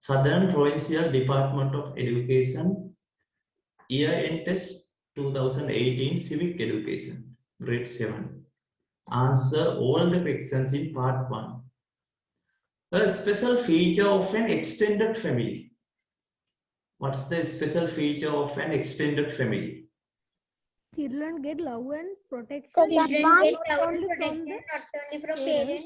Southern Provincial Department of Education year-end test 2018 civic education, grade 7. Answer all the questions in part 1. A special feature of an extended family. What's the special feature of an extended family? Children get love and protection Children get love and not only from protection the not only from parents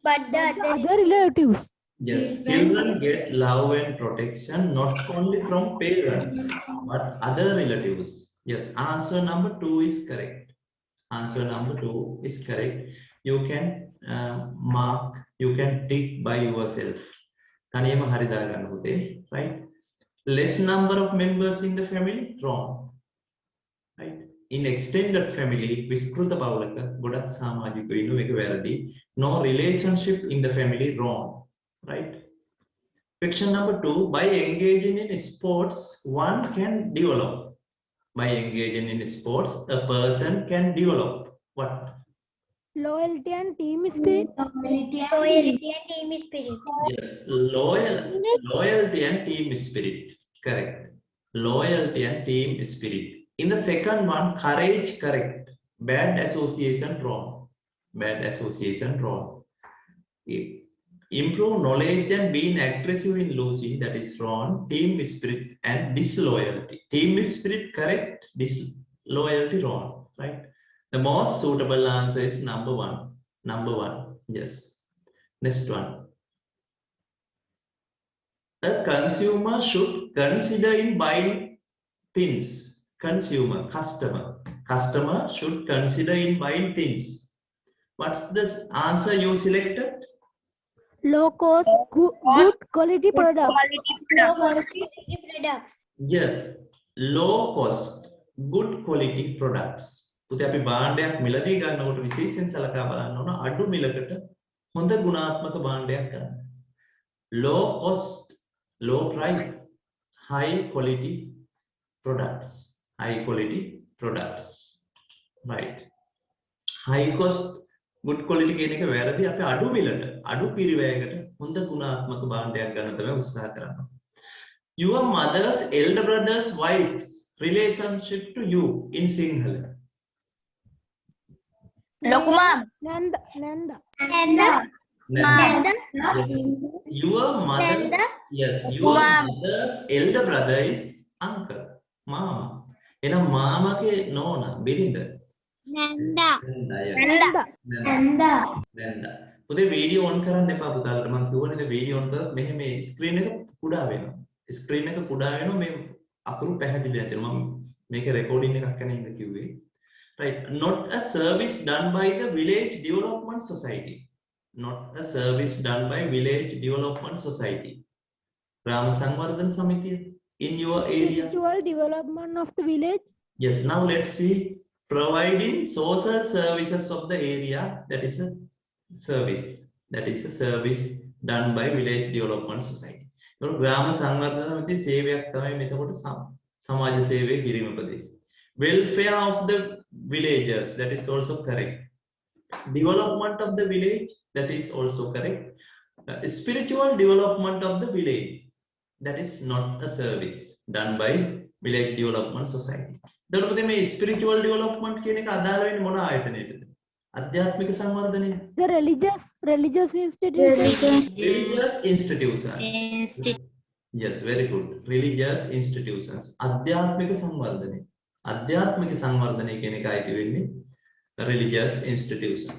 but the other relatives. Yes, children get love and protection not only from parents but other relatives. Yes, answer number 2 is correct. Answer number 2 is correct. You can mark, you can tick by yourself. තනියම හරි දාගන්න පුතේ, right? Less number of members in the family, wrong. Right? In extended family, විස්කෘත පවුලක ගොඩක් සමාජිකයෝ ඉන්නවා, මේක වැරදි. No relationship in the family, wrong. Right? Question number 2, by engaging in sports, one can develop. By engaging in sports, a person can develop what? Loyalty and team spirit. loyalty and team spirit. Yes, loyalty and team spirit. Correct. Loyalty and team spirit. In the second one, courage, correct. Bad association, wrong. Bad association, wrong. Improve knowledge and being aggressive in losing, that is wrong. Team spirit and disloyalty. Team spirit, correct. Disloyalty, wrong. Right? The most suitable answer is number 1. Number 1. Yes. Next one. A consumer should consider in buying things. Consumer, customer should consider in buying things. What's the answer you selected? Low cost, good quality products. Low cost quality products. Yes, low cost, good quality products. පුතේ අපි භාණ්ඩයක් මිලදී ගන්නකොට විශේෂයෙන් සලකා බලන්න ඕන අඩු මිලකට හොඳ ගුණාත්මක භාණ්ඩයක් ගන්න. Low cost, low price, high quality products. High quality products. Right. High cost, good quality කියන එක වැරදි. අපි අඩු මිලට, අඩු පිරිවැයකට හොඳ ගුණාත්මක භාණ්ඩයක් ගන්න තමයි උත්සාහ කරන්නේ. Your mother's elder brother's wife's relationship to you in Sinhala. Lokuma. Nanda. Nanda. Nanda. Yes. Your mother. Yes. Your mother's elder brother is uncle. Mama. එහෙනම් මාමගේ නෝනා බිරිඳ. Nanda. Nanda. පුතේ වීඩියෝ ඔන් කරන්න එපා පුතාලට. මම කියවනේ වීඩියෝ ඔන් කරලා මෙහෙම මේ ස්ක්‍රීන් එක කුඩා වෙනවා. ස්ක්‍රීන් එක කුඩා වෙනවා මේ අකුරු පැහැදිලි නැතිව මම මේක රෙකෝඩින් එකක් කරන ඉඳ කිව්වේ. Right. Not a service done by the village development society. Not a service done by village development society. Gram Sangvardhan Samiti in your area. Spiritual development of the village. Yes. Now let's see. Providing social services of the area. That is a service. That is a service done by village development society. Gram Sangvardhan Samiti සේවයක් තමයි මෙතකොට සමාජ සේවය කිරීම ප්‍රදේශ. Welfare of the villagers, that is also correct. Development of the village, that is also correct. Spiritual development of the village, that is not a service done by village development society. දරුවනේ මේ spiritual development කියන එක අදාළ වෙන්නේ මොන ආයතනයටද? අධ්‍යාත්මික සංවර්ධනය. The religious institutions. Religious institutions. Yes, very good. Religious institutions. අධ්‍යාත්මික සංවර්ධනය. අධ්‍යාත්මික සංවර්ධනය කියන එක අයිති වෙන්නේ religious institution.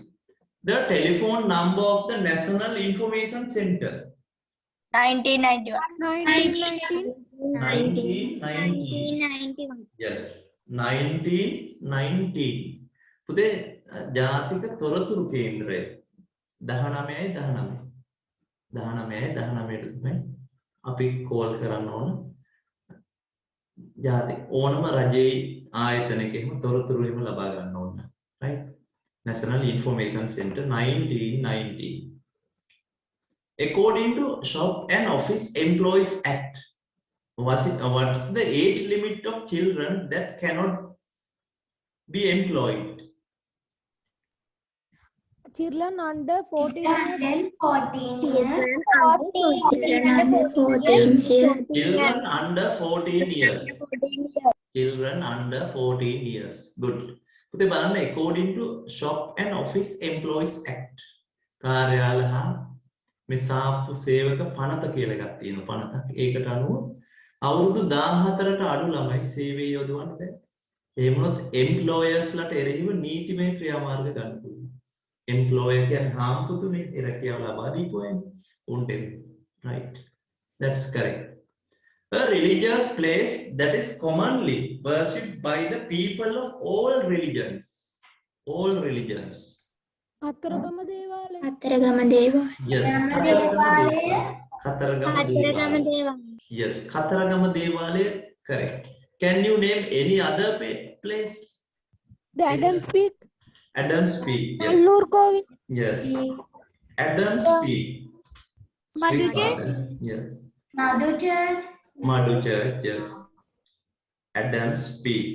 The telephone number of the National Information Center. 1991. Yes, 1919. පුතේ ජාතික තොරතුරු කේන්ද්‍රය 19 තමයි අපි කෝල් කරන්න ඕන. ජාති ඕනම රජයේ ආයතනයක එහෙම තොරතුරු එහෙම ලබා ගන්න ඕන. Right? National Information Center 1919. According to Shop and Office Employees Act, what's the age limit of children that cannot be employed? Children under 14 years. 14 Children under 14 years. Children under 14 years. Good. පුතේ බලන්න according to Shop and Office Employees Act. කාර්යාල හා මේ සාප්පු සේවක පනත කියලා එකක් තියෙනවා පනතක්. ඒකට අනුව අවුරුදු 14ට අඩු ළමයි සේවයේ යොදවන්න බෑ. එහෙම වුණොත් employers ලට එරෙහිව නීතිමය ක්‍රියාමාර්ග ගන්න පුළුවන්. Employer කියන්නේ හාමුදුරුවනේ එරකියාව ලබා දීපුවනේ. උන්ට right. That's correct. A religious place that is commonly worshipped by the people of all religions. All religions. අතරගම දේවාලය. Yes. Kataragama Deva. Yes. Kataragama Devalaya. Correct. Can you name any other place? The Adams Peak. Adams Peak. Yes. Allur Kovil. Yes. Adams Peak. Madhu Church. Yes. Madhu Church. Madhu Church. Yes. Adams Peak.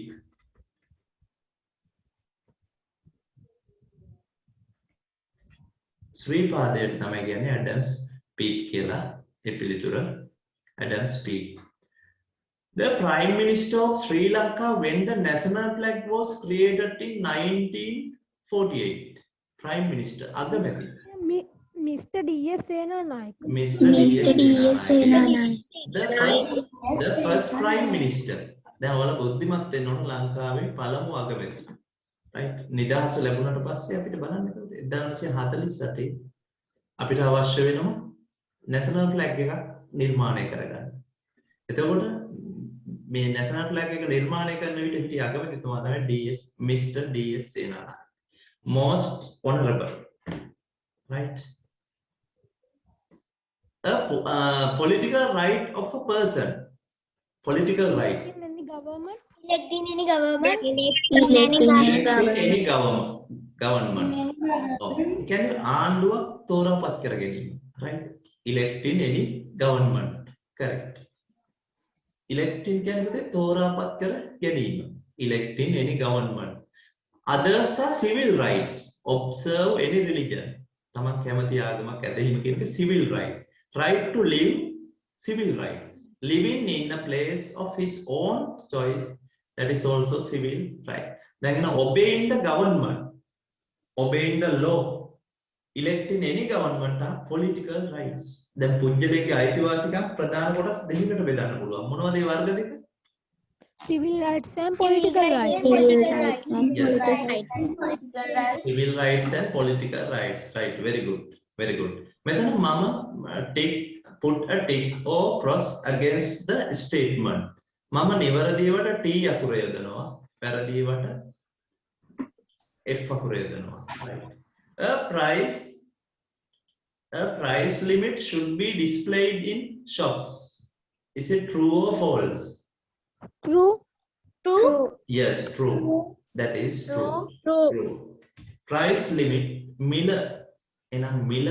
ශ්‍රීපාදයට තමයි කියන්නේ Adams Peak කියලා ඒ පිළිතුර Adams Peak. The Prime Minister of Sri Lanka when the national flag was created in 1948. Prime Minister අගමැති. Mr. D.S. Senanayake. Mr. D.S. Senanayake. The first Prime Minister. දැන් ඔයාලා බුද්ධිමත් වෙන්න ඕන ලංකාවේ පළමු අගමැති. right නිදහස ලැබුණාට පස්සේ අපිට බලන්න එතකොට 1948 අපිට අවශ්‍ය වෙනවා national flag එකක් නිර්මාණය කරගන්න. එතකොට මේ national flag එක නිර්මාණය කරන විට හිටිය අගමැතිතුමා තමයි DS Mr. DS Senanayake. Most honorable. Right. A political right of a person. Political right. In any government. Electing any government. Any government. Oh. Can you ආණ්ඩුවක් තෝරාපත් කර ගැනීම. Right. Electing any government. Correct. Electing කියන්නේ තෝරාපත් කර ගැනීම. Electing any government. Others are civil rights. Observe any religion. තමන් කැමති ආගමක් ඇදහිම කියන civil right. Right to live, civil rights. Living in a place of his own choice, that is also civil right. Then obeying the government, obeying the law, electing any government are political rights. Then පුජ්‍යලයේ අයිතිවාසිකම් ප්‍රධාන කොටස් දෙකකට බෙදන්න පුළුවන්. මොනවද ඒ වර්ග දෙක? Civil rights and political rights. Civil rights and political rights. Right. Very good. Very good. Medan mama put a tick or cross against the statement. Mama නිවැරදිවට T අකුර යොදනවා. වැරදිවට F අකුර යොදනවා. Right. A price limit should be displayed in shops. Is it true or false? True. Yes, true. That is true. Price limit මිල එනම් මිල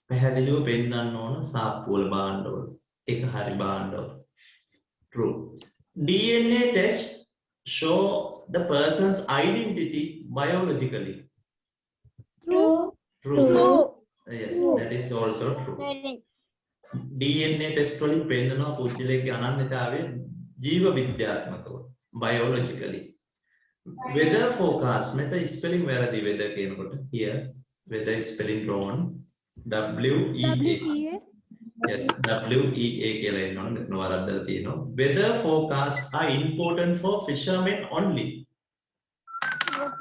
පැහැදිලිව පෙන්නන්න ඕන සාප්පුවල භාණ්ඩවල. ඒක හරි භාණ්ඩවල. True. DNA test show the person's identity biologically. True. Yes, that is also true. DNA test වලින් පෙන්නනවා පුද්ගලයාගේ අනන්‍යතාවය ජීව විද්‍යාත්මකව biologically. Weather forecast meta spelling වැරදි weather කියනකොට here weather spelling wrong WEA. Yes, WEA කියලා එනවා මෙතන වරද්දලා තියෙනවා. Weather forecast are important for fishermen only. Yes,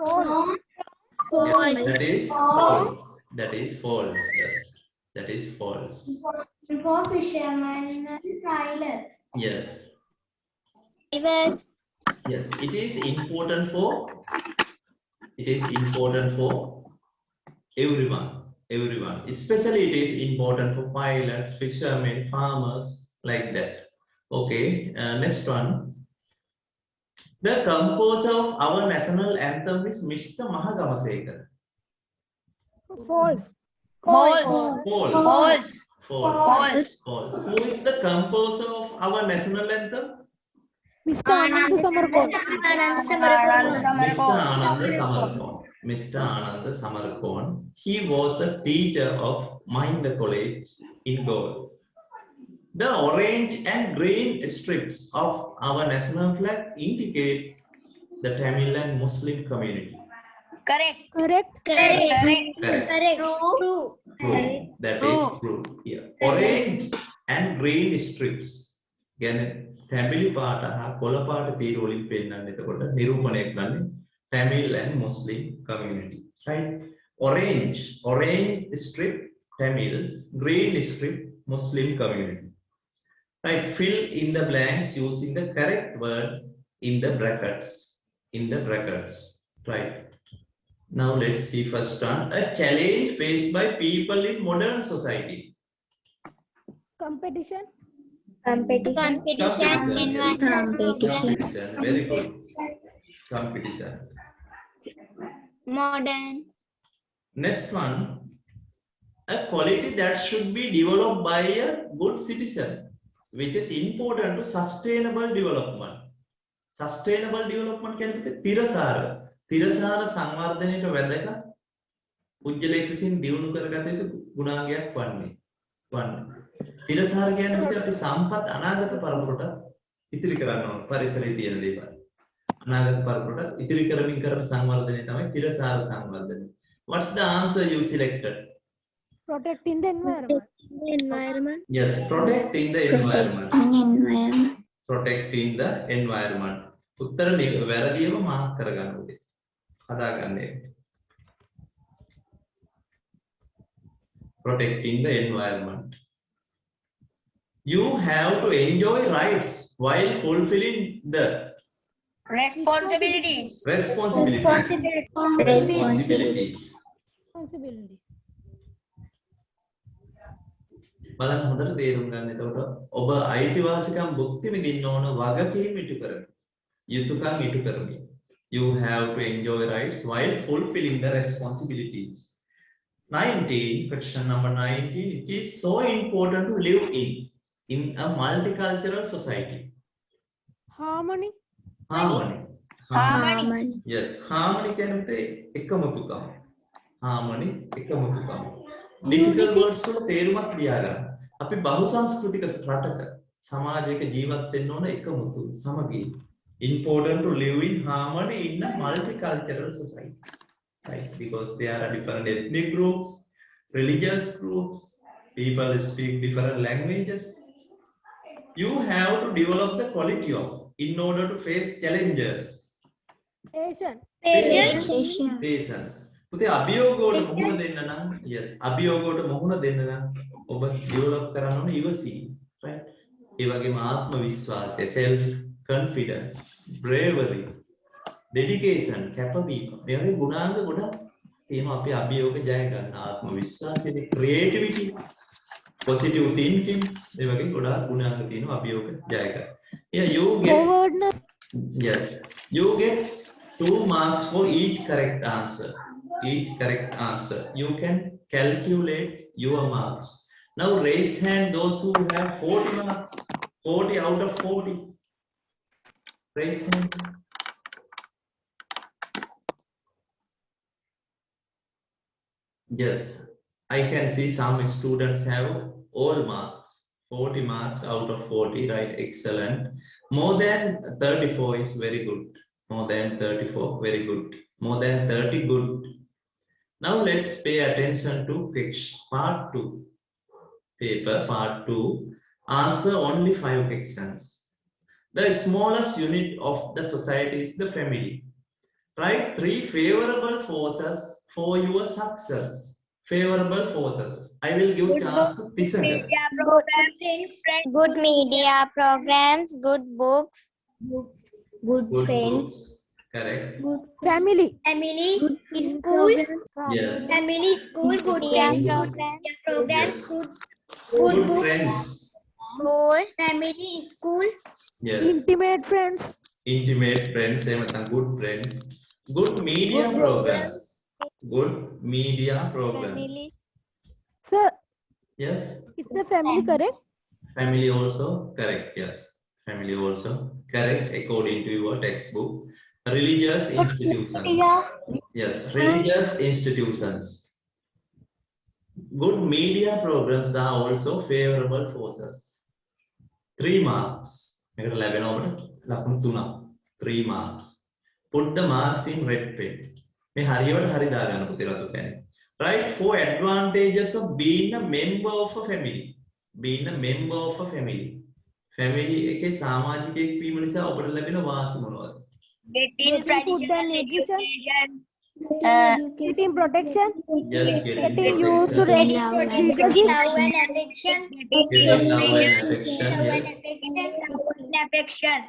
that is false. That is false. Yes, that is false. For fishermen and pilots. Yes. Divers. Yes, it is important for everyone. Especially it is important for pilots, fishermen, farmers, like that. Okay, next one. The composer of our national anthem is Mr. Mahagamasekar. False. False. Who is the composer of our national anthem? Mr. Anand Samarkon. Mr. Anand Samarkon. Mr. Anand Samarkon. He was a teacher of Mahinda College in Goa. The orange and green strips of our national flag indicate the Tamil and Muslim community. Correct. Correct. Correct. True. True. That is true. Yeah. Orange and green strips. Again, Tamil part කොළ පාට තීරු වලින් පෙන්නන්නේ එතකොට නිරූපණය කරන්නේ Tamil and Muslim community. Right? Orange strip Tamils, green strip Muslim community. Right? Fill in the blanks using the correct word in the brackets. Right? Now let's see first one. A challenge faced by people in modern society. Competition. Competition. Competition. Very good. Competition. Modern. Next one. A quality that should be developed by a good citizen, which is important to sustainable development. Sustainable development කියන්නේ තිරසාර සංවර්ධනයට වැදගත් පුජ්‍යලයක විසින් දියුණු කරගත යුතු ගුණාංගයක් වන්නේ. තිරසාර කියන්නේ අපි සම්පත් අනාගත පරපුරට ඉතිරි කරන්න ඕන පරිසරයේ තියෙන දේවල්. අනාගත පරපුරට ඉතිරි කරමින් කරන සංවර්ධනය තමයි තිරසාර සංවර්ධනය. What's the answer you selected? Protecting the environment. Yes, protecting the environment. Protecting the environment. උත්තර වැරදිව මාක් කරගන්න ඕනේ. හදාගන්න. Protecting the environment. You have to enjoy rights while fulfilling the Responsibilities. responsibilities. බලන්න හොඳට තේරුම් ගන්න. එතකොට ඔබ අයිතිවාසිකම් භුක්ති විඳින්න ඕන වගකීම් ඉටු කරගන්න. යුතුයකම් ඉටු කරමින්. You have to enjoy rights while fulfilling the responsibilities. 19, question number 19. It is so important to live in a multicultural society. Harmony. Yes, harmony කියන්නේ එකමුතුකම. Harmony එකමුතුකම. Difficult words වල තේරුමක් ලියා ගන්න. අපි බහුසංස්කෘතික රටක සමාජයක ජීවත් වෙන්න ඕන එකමුතු සමගිය. Important to live in harmony in a multicultural society. Right? Because there are different ethnic groups, religious groups, people speak different languages. You have to develop the quality of in order to face challenges. Patience. පුතේ අභියෝගවල මුහුණ දෙන්න නම් අභියෝගවලට මුහුණ දෙන්න නම් ඔබ develop කරන්න ඕනේ ඉවසීම. right? ඒ වගේම ආත්ම විශ්වාසය, self confidence, bravery, dedication, කැපවීම. මේ වගේ ගුණාංග ගොඩක් තියෙනවා අපි අභියෝග ජය ගන්න. ආත්ම විශ්වාසය, creativity, positive thinking, මේ වගේ ගොඩාක් ගුණාංග තියෙනවා අභියෝග ජය ගන්න. Yeah, you get 2 marks for each correct answer. You can calculate your marks. Now raise hand those who have 40 marks. 40 out of 40. Raise hand. Yes, I can see some students have all marks. 40 marks out of 40, right? Excellent. More than 34 is very good. More than 34, very good. More than 30, good. Now let's pay attention to part 2. Paper part 2. Answer only 5 questions. The smallest unit of the society is the family. Write 3 favorable forces for your success. Favorable forces. I will give chance to Tisanga. Good media programs, good books, good friends. Books. Correct. Family. School, Yes. family, school, good programs, Good friends. good family, school, Yes. Intimate friends. Intimate friends. Good friends. Good media programs. Good media programs. Sir, Yes. is the family correct? Family also correct. Yes. Family also correct according to your textbook. Religious institutions. Yes, religious institutions. Good media programs are also favorable forces. 3 marks. 3 marks. Put the marks in red pen. Right? 4 advantages of being a member of a family. Being a member of a family. Family එකේ සමාජිකයෙක් වීම නිසා ඔබට ලැබෙන වාසි මොනවද? Getting Getting food traditional and nutrition. education. Getting protection. Just getting Getting used to protection. Getting love and affection. Getting love and affection. Love and Yes. affection.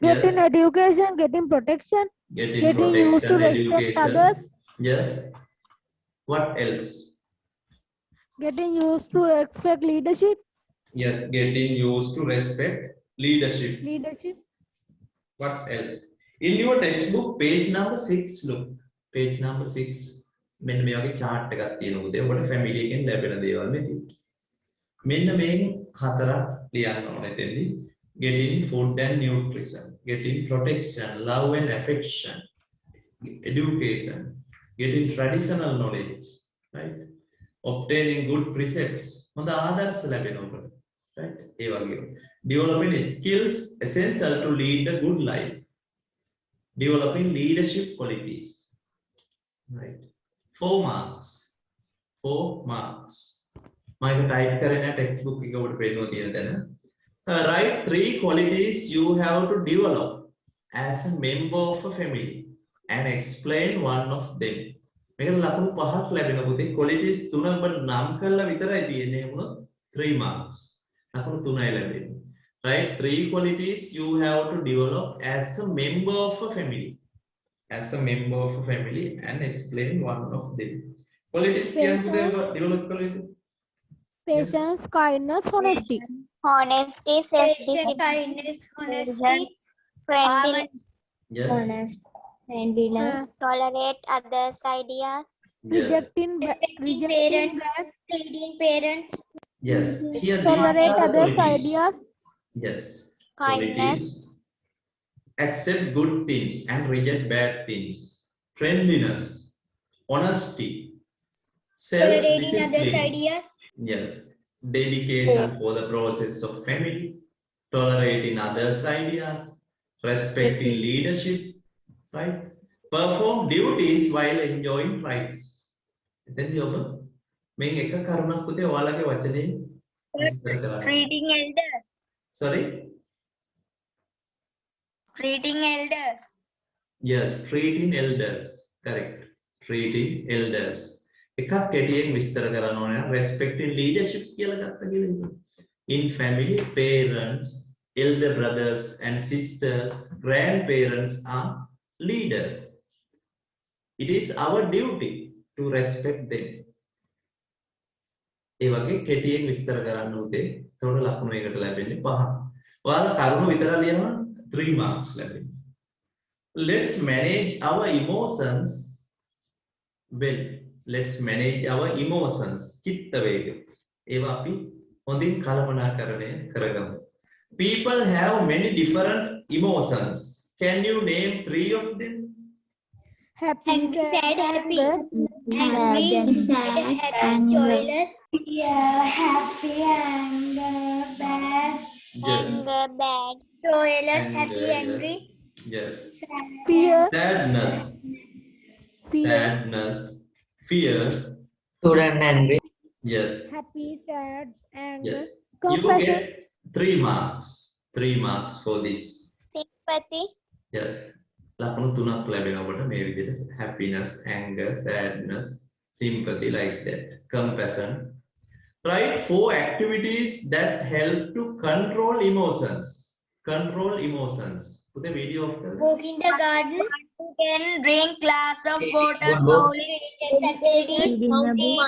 Getting Yes. education. Getting protection. Getting Getting used to protection, respect education. others. Yes. What else? Getting used to respect leadership. Yes, getting used to respect leadership. Leadership. What else? In your textbook, page number 6, look. Page number 6. මෙන්න මේ වගේ chart එකක් තියෙනවා. ඔබට family එකෙන් ලැබෙන දේවල් මෙතන. මෙන්න මේන් හතරක් ලියන්න ඕනේ එතෙන්දී. Getting food and nutrition, getting protection, love and affection, education, getting traditional knowledge, right? Obtaining good precepts. හොඳ ආදර්ශ ලැබෙනවා. Right? ඒ වගේ. Developing skills essential to lead a good life. Developing leadership qualities. Right? 4 marks. 4 marks. මම type කරන textbook එක ඔබට පෙන්නනවා තියෙන තැන. Write 3 qualities you have to develop as a member of a family and explain one of them. මේකට ලකුණු 5ක් ලැබෙන පුතේ. qualities 3 ඔබට නම් කරලා විතරයි තියෙන්නේ වුණොත් 3 marks. ලකුණු 3යි ලැබෙන්නේ. Right? 3 qualities you have to develop as a member of a family. As a member of a family and explain one of them. Qualities කියන්නේ develop qualities. Patience, kindness, honesty. Honesty, Patience, self-discipline, kindness, honesty, friendly, Yes. friendliness, tolerate others' ideas, Yes. Rejecting respecting parents, bad, treating parents, Yes. Here tolerate these are others' qualities. ideas. Yes. kindness, Qualities. Accept good things and reject bad things. Friendliness. Honesty. tolerating others' Self-discipline. ideas, Yes. Dedication for the process of family. Tolerating others' ideas. Respecting leadership. Right? Perform duties while enjoying rights. එතෙන්දී ඔබ මේ එක කරුණක් පුතේ ඔයාලගේ වචනේ විස්තර කරන්න. treating elders, Sorry? treating elders, Yes, treating elders. Correct. Treating elders. එකක් කෙටියෙන් විස්තර කරන්න ඕනේ නම් respecting leadership කියලා ගත්ත කියලා. In family, parents, elder brothers and sisters, grandparents are leaders. It is our duty to respect them. ඒ වගේ කෙටියෙන් විස්තර කරන්න උදේ. ඒතකොට ලකුණු එකට ලැබෙන්නේ 5. ඔයාලා කරුණු විතර ලියනවා 3 marks ලැබෙන්නේ. Let's manage our emotions well. Let's manage our emotions. චිත්ත වේග. ඒවා අපි හොඳින් කළමනාකරණය කරගමු. People have many different emotions. Can you name 3 of them? Happy, angry, sad, happy, Angry, angry, sad, happy, anger. joyless, happy, anger, bad, anger, bad, joyless, Anger, happy, angry, Yes. fear, Sadness. fear, Sadness. Fear. Student angry. Yes. happy, sad, anger, Yes. You compassion. get 3 marks. 3 marks for this. sympathy, Yes. ලකුණු 3ක් ලැබෙන ඔබට මේ විදිහට happiness, anger, sadness, sympathy like that. Compassion. Write 4 activities that help to control emotions. Control emotions. Put a video of that. walk in the garden, can drink glass of water Good book. slowly, activities, reading,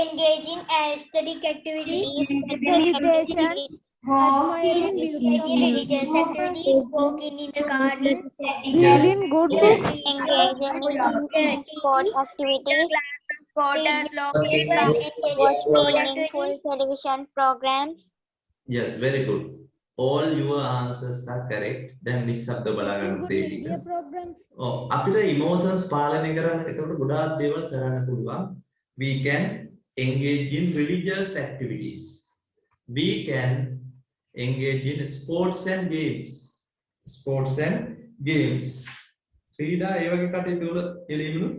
engage in aesthetic activities, Meditation, admiring beauty of religious nature, activities, walking in the garden, reading good books, engaging in sport activities, water, Watching watch meaningful television programs, Yes, very good. all your answers are correct. Then නිශ්ශබ්ද බලා ගන්න Include තේ media ටික. programs. අපිට emotions පාලනය කරන්න එතකොට ගොඩාක් දේවල් කරන්න පුළුවන්. We can engage in religious activities. We can engage in sports and games. Sports and games. ක්‍රීඩා ඒ වගේ කටයුතු වල එළෙමුණු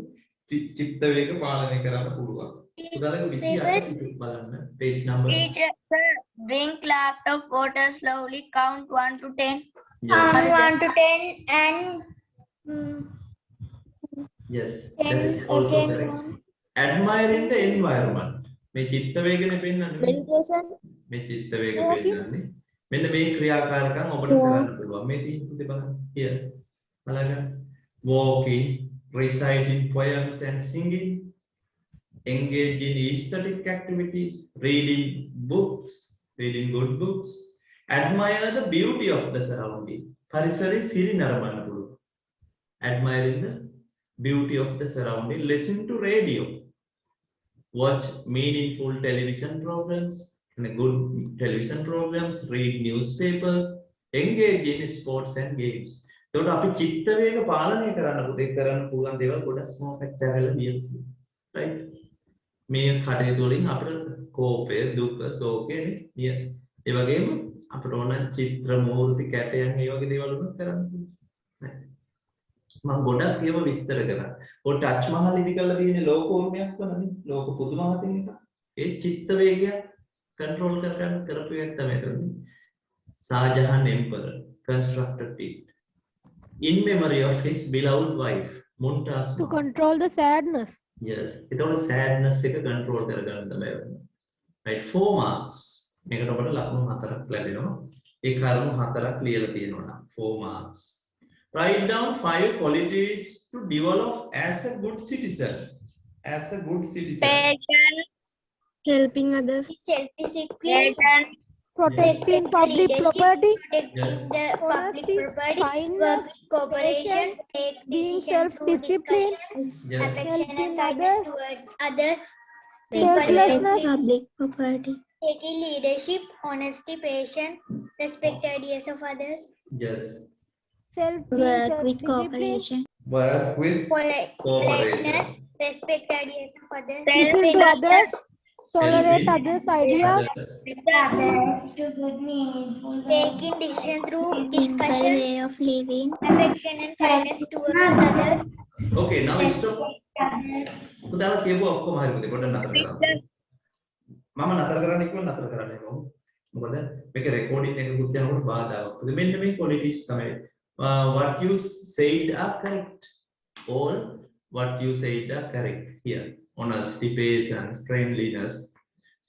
චිත්ත වේග පාලනය කරන්න පුළුවන්. උදාහරණයක් 28 බලන්න page number. Teacher, sir, drink glass of water slowly. Count 1 to 10. Yeah. 1 to 10 and Yes, that is also correct. Admiring the environment. මේ චිත්ත වේගනේ පෙන්වන්නේ. Meditation. මේ චිත්ත වේග පෙන්වන්නේ. මෙන්න මේ ක්‍රියාකාරකම් ඔබට කරන්න පුළුවන්. මේ තියෙන පුතේ බලන්න. Here. බලන්න. Walking, reciting poems and singing, engage in aesthetic activities, reading books, reading good books, admire the beauty of the surrounding. Parisari siri naramana පුළුවන්. Admiring the beauty of the surrounding, listen to radio, watch meaningful television programs, good television programs, read newspapers, engage in sports and games. එතකොට අපි චිත්ත වේග පාලනය කරන්න පුතේ කරන්න පුළුවන් දේවල් ගොඩක් ස්මෝකට් කරලා දියුනේ. right? මේ කටයුතු වලින් අපිට කෝපය, දුක, ශෝකය නිය. ඒ වගේම අපිට ඕන චිත්‍ර, මූර්ති, කැටයන් මේ වගේ දේවල් උනත් කරන්න පුළුවන්. මම ගොඩක් ඒවා විස්තර කරා. ඔය ටච් මහල් ඉදි කරලා තියෙන ලෝක උරුමයක් වුණානේ. ලෝක පුදුමහතින් එක. ඒ චිත්ත වේගය කන්ට්‍රෝල් කරගන්න කරපු එක තමයි කරන්නේ. ෂාජහාන් එම්පරර් constructed it in memory of his beloved wife Mumtaz To Mahal. control the sadness. Yes, ඒතකොට sadness එක control කරගන්න තමයි වෙන්නේ. right, 4 marks. මේකට ඔබට ලකුණු 4ක් ලැබෙනවා. ඒ කරුණු 4ක් ලියලා තියෙනවා නම් 4 marks. Write down 5 qualities to develop as a good citizen. As a good citizen. Patient. Helping others. self-discipline, Patient. Protecting public leadership, property. protecting Yes. the public Honesty, property, kindness, work with cooperation, take being decision through self-disciplined, discussion, Yes. affection and helping kindness others, towards others, selflessness, public property, taking leadership, honesty, patience, respect ideas of others, Yes. self-discipline, Work with politeness, respect ideas of others, listen to others, tolerate others' ideas, others. taking decision through discussion, of living, affection and kindness towards others, Okay, now stop. පුතාලා කියපුවා ඔක්කොම හරි පුතේ පොඩ්ඩක් නතර කරන්න. මම නතර කරන්න කිව්වොත් නතර කරන්න එපා. මොකද මේක රෙකෝඩින් එකකුත් යනකොට බාධාවක්. මෙන්න මේ qualities තමයි. What you said are correct. All what you said are correct here. Honesty, patience, friendliness,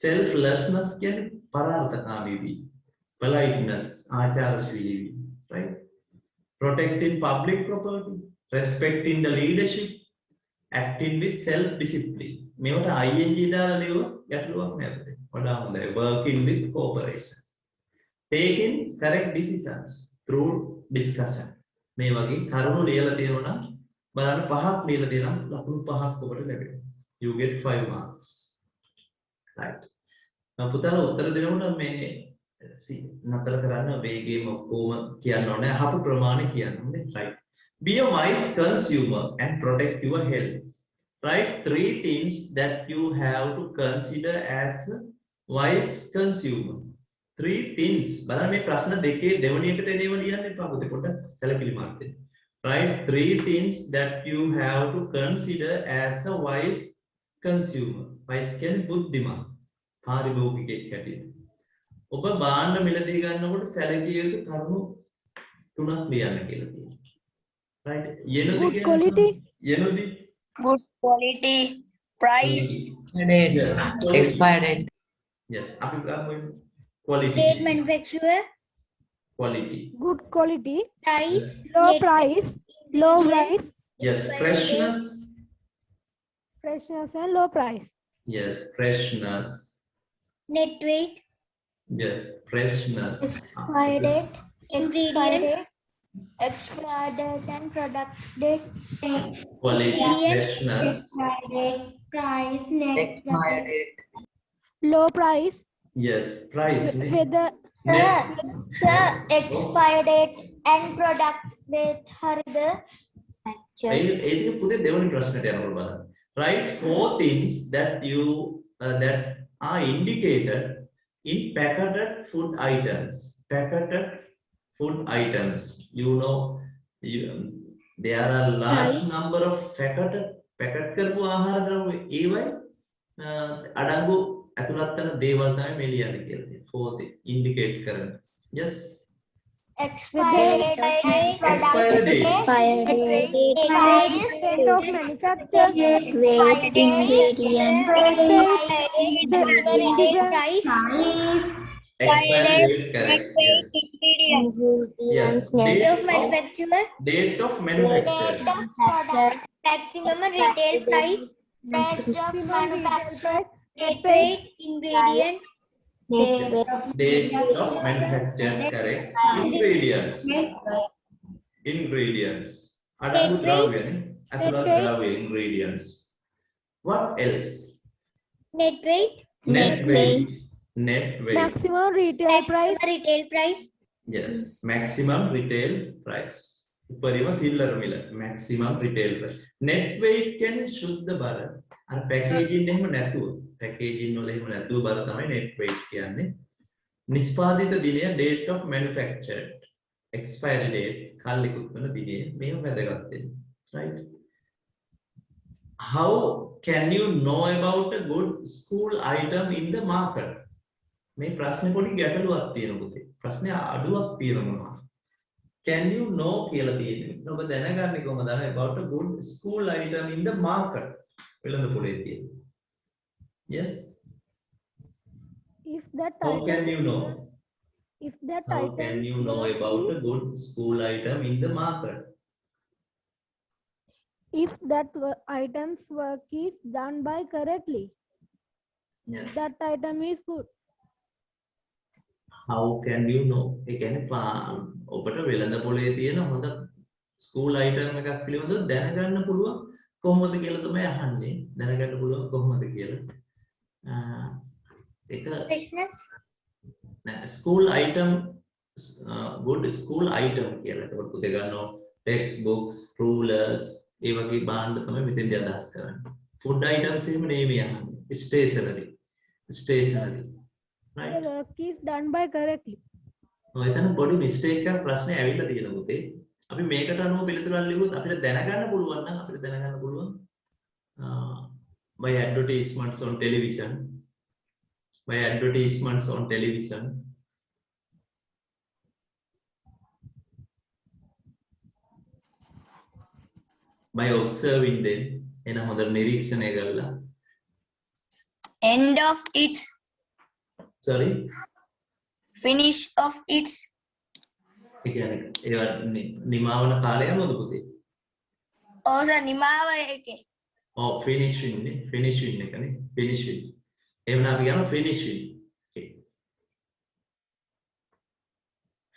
selflessness කියන්නේ පරාර්ථකාමී වීම. Politeness, ආචාරශීලී වීම. Right? Protecting public property, respecting the leadership, acting with self-discipline. මේවට ing දාලා ලියුව ගැටලුවක් නෑ පුතේ. වඩා හොඳයි. Working with cooperation. Taking correct decisions through discussion. මේ වගේ කරුණු ලියලා තියෙනවා නම් බලන්න 5ක් ලියලා තියෙනවා ලකුණු 5ක් ඔබට ලැබෙනවා. You get 5 marks. Right. පුතාලා උත්තර දෙනකොට මේ නතර කරන්න වේගයෙන් ඔක්කොම කියන්න ඕනේ. අහපු ප්‍රමාණය කියන්න ඕනේ. Right. Be a wise consumer and protect your health. Write 3 things that you have to consider as a wise consumer. 3 things. බලන්න මේ ප්‍රශ්න දෙකේ දෙවෙනි එකට එනේම ලියන්න එපා පුතේ පොඩ්ඩක් සැලකිලිමත් වෙන්න. Write 3 things that you have to consider as a wise consumer. Wise කියන්නේ බුද්ධිමත්. පාරිභෝගිකයෙක් හැටියට. ඔබ භාණ්ඩ මිලදී ගන්නකොට සැලකිය යුතු කරුණු 3ක් ලියන්න කියලා තියෙනවා. Right. good quality, Yenudi. Good quality. Price. Date. Yes. Expired date. Yes. Quality. date manufacturer, Quality. good quality, price, low date price, low price, Yes. Freshness. freshness and low price. Yes. Freshness. net weight, Yes. Freshness. ingredients, Expired date and product date. Quality. Ingredients. Freshness. Expired date. Low price, Yes. Price. whether Sir, expire date and product date හරිද? ඒක පුතේ දෙවෙනි ප්‍රශ්නට යනකොට බලන්න. Write 4 things that that are indicated in packeted food items. Packeted food items. You know, there are large number of packet කරපු ආහාර ද්‍රව්‍ය ඒවයි අඩංගු ඇතුළත් වෙන දේවල් තමයි මේ ලියන්නේ කියලා තියෙනවා. 4 things indicate කරන. Yes. Expiry date, Expiry date. Date of manufacture. weight, ingredients, price, Expiry date, correct. Yes. Yes. date of manufacture, Date of manufacture. maximum retail price, Maximum retail price. date weight, ingredients, Date of manufacture, correct. Ingredients. Adamu dravya ne. Atula dravya ingredients. What else? net weight, Net weight. Maximum retail price. Yes. Maximum retail price. උපරිම සිල්ලර මිල. Maximum retail price. Net weight කියන්නේ සුද්ධ බර. අර packaging එහෙම නැතුව. Packaging වල එහෙම නැතුව බර තමයි net weight කියන්නේ. නිෂ්පාදිත දිනය date of manufactured. Expiry date කල්ලිකුත් වෙන දිනය. මේක වැදගත් වෙන්නේ. Right? How can you know about a good school item in the market? මේ ප්‍රශ්නේ පොඩි ගැටලුවක් තියෙනවා පුතේ. ප්‍රශ්නේ අඩුවක් තියෙනවා. Can you know කියලා තියෙන්නේ. ඔබ දැනගන්නේ කොහොමද about a good school item in the market? වෙළඳ පොලේ තියෙන්නේ. Yes. If that How item, can you know? if that How item can you know about a good school item in the market? if that item's work is done by correctly, Yes. that item is good. How can you know? ඒ කියන්නේ ඔබට වෙළඳ පොලේ තියෙන හොඳ school item එකක් පිළිබඳව දැනගන්න පුළුවන් කොහොමද කියලා තමයි අහන්නේ. දැනගන්න පුළුවන් කොහොමද කියලා. ඒක freshness, school item good school item කියලා. ඒකට පුතේ ගන්නවා text books, rulers, ඒ වගේ භාණ්ඩ තමයි මෙතෙන්දී අදහස් කරන්නේ. food items එහෙම නෙමෙයි අහන්නේ. stationery. Right? The work is done by correctly. එතන පොඩි මිස්ටේක් එකක් ප්‍රශ්නේ ඇවිල්ලා තියෙනවා පුතේ. අපි මේකට අනුව පිළිතුරක් ලියුවොත් අපිට දැනගන්න පුළුවන් by advertisements on television. By observing them. එන හොඳ නිරීක්ෂණය කරලා. End of its, Sorry. finish of its, ඒ කියන්නේ ඒවා නිමාවන කාලය මොකද පුතේ? also නිමාව එකේ. finishing එකනේ. finishing. එහෙනම් අපි කියනවා finishing. Okay.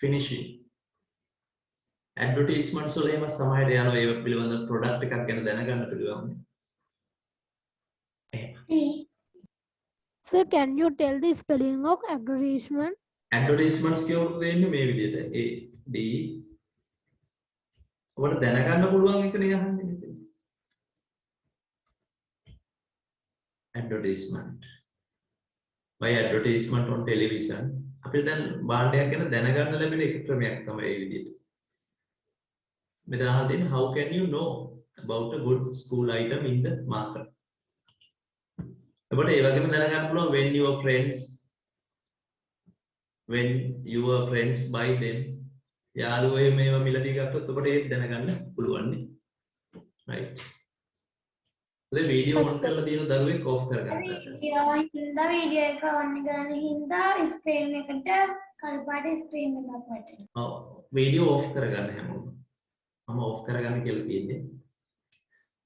finishing. advertisements වල එහෙම සමහරට යනවා ඒ පිළිබඳ product එකක් ගැන දැනගන්න පුළුවන්. So can you tell the spelling of advertisement? advertisements කියවුවොත් දෙන්නේ මේ විදිහට A D ඔබට දැනගන්න පුළුවන් එක නේ අහන්නේ මෙතන. advertisement. by advertisement on television. අපිට දැන් භාණ්ඩයක් ගැන දැනගන්න ලැබෙන එක ක්‍රමයක් තමයි මේ විදිහට. මෙතන අහලා තියෙන්නේ how can you know about a good school item in the market? ඔබට ඒ වගේම දැනගන්න පුළුවන් when your friends buy them. යාළුවෝ මේව මිලදී ගත්තොත් ඔබට ඒක දැනගන්න පුළුවන් නේ. right. ඔතේ වීඩියෝ ඔන් කරලා තියෙන දරුවෙක් ඔෆ් කරගන්න. වීඩියෝ එක ඔන් කරන හින්දා ස්ක්‍රීන් එකට කල්පාට ස්ක්‍රීන් එකක් වටේ. ඔව් වීඩියෝ ඔෆ් කරගන්න හැමෝම. මම ඔෆ් කරගන්න කියලා තියෙන්නේ.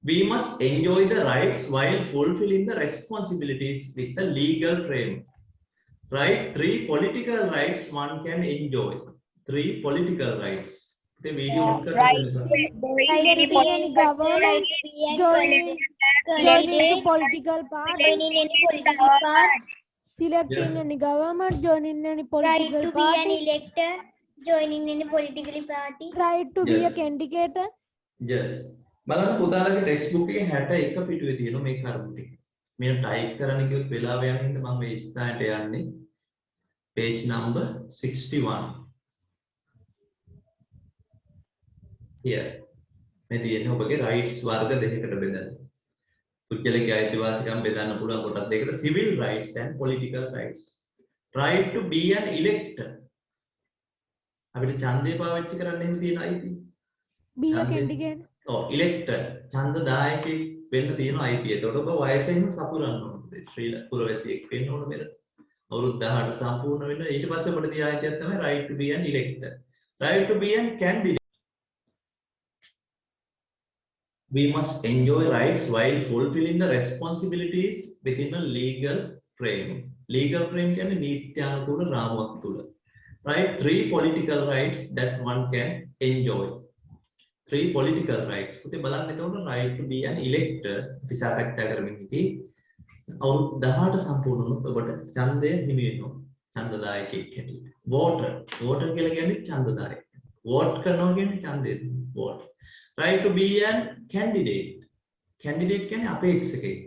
We must enjoy the rights while fulfilling the responsibilities with the legal frame. Right? 3 political rights one can enjoy. 3 political rights. The video on Right. Joining any government, joining the political party, Joining any political part, Selecting Yes. any government, joining any Right political to be an party, elector, joining any political party. right to be a Yes. candidate. Yes. බලන්න පුතාලගේ text book එකේ 61 පිටුවේ තියෙනවා මේ කරුණු ටික. මේ type කරන්න කිව්වොත් වෙලාව යන හින්දා මම මේ ඉස්සරහට යන්නේ. Page number 61. Here. මේ තියෙන්නේ ඔබගේ rights වර්ග දෙකකට බෙදලා. පුද්ගලික අයිතිවාසිකම් බෙදන්න පුළුවන් කොටස් දෙකකට civil rights and political rights. Right to be an elector. අපිට ඡන්දය පාවිච්චි කරන්න එහෙම තියෙන අයිතිය. Be a ඡන්දය. candidate. ඉලෙක්ටර් ඡන්දදායකයෙක් වෙන්න තියෙන අයිතිය. එතකොට ඔබ වයසෙන් සපුරන්න ඕනේ. ශ්‍රී පුරවැසියෙක් වෙන්න ඕන මෙතන. අවුරුදු 18 සම්පූර්ණ වෙන්න. ඊට පස්සේ ඔබට තියෙන අයිතියක් තමයි right to be an elector. Right to be an candidate. We must enjoy rights while fulfilling the responsibilities within a legal frame. Legal frame කියන්නේ නීත්‍යානුකූල රාමුවක් තුල. Right? 3 political rights that one can enjoy. 3 political rights. පුතේ බලන්න එතකොට right to be an elector අපි සාකච්ඡා කරමින් ඉති. අවුරුදු 18 සම්පූර්ණ වුණොත් ඔබට ඡන්දය හිමි වෙනවා. ඡන්දදායකයෙක් හැටියට. voter. voter කියලා කියන්නේ ඡන්දදායක. vote කරනවා කියන්නේ ඡන්දය දෙනවා. vote. Right to be an candidate. Candidate කියන්නේ අපේක්ෂකයෙක්.